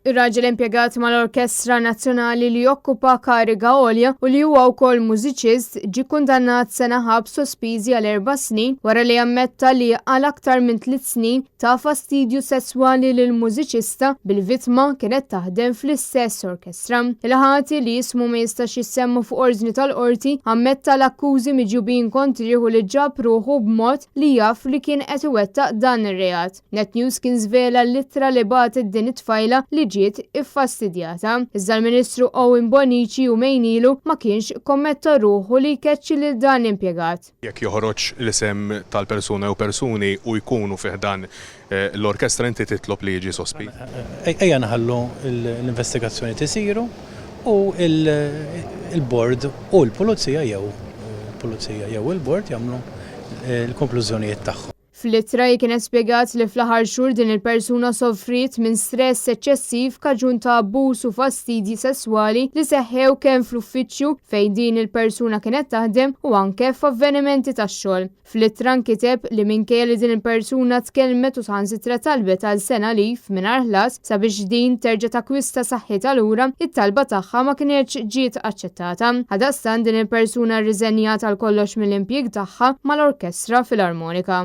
Ir-raġel impjegat mal-Orkestra Nazzjonali li jokkupa kariga għolja u li huwa wkoll mużiċist ġie kundannat sena ħabs sospiżi għal 4 snin wara li ammetta li għal aktar minn 3 snin ta' fastidju sesswali lil mużiċista bil-vittma kienet taħdem fl-istess orkestra. Il-ħati li jismu ma jistax jissemmu fuq ordni tal-qorti ammetta l-akkużi miġjubin kontriħu li ġab ruħu b'mod li jaf li kien qed iwettaq dan ir-reat. NetNews kien żvela l-ittra li bagħtet din it-tfajla li ġiet iffastidjata. Iżda l-Ministru Owen Bonnici u mejnilu ma kienx kommetta ruħu li jkeċċi lil dan l-impjegat. Jekk joħroġ l-isem tal-persuna u persuni u jkunu fih dan l-orkestra inti titlob li jiġi sospiż. Ejja naħallu l-investigazzjoni tisiru u il-bord u l-pulizija jew il-bord jagħmlu l-konklużjonijiet tagħhom. Fl-ittra kienet spjegat li fl-aħħar xhur din il-persuna soffrit minn stress eċċessiv kaġun ta' abbuż u fastidji sesswali li seħħew kemm fl-uffiċċju fejn din il-persuna kienet taħdem u anke f'avvenimenti tax-xogħol. Fl-ittra nkiteb li minkejja li din il-persuna tkellmet u saħansitra talbet għal sena lif mingħajr ħlas sabiex din terġa' takwista saħħitha lura, it-talba tagħha ma kienx ġiet aċċettata. Ħadastan din il-persuna rriżenjat għal kollox mill-impjieg tagħha mal-Orkestra Filarmonika.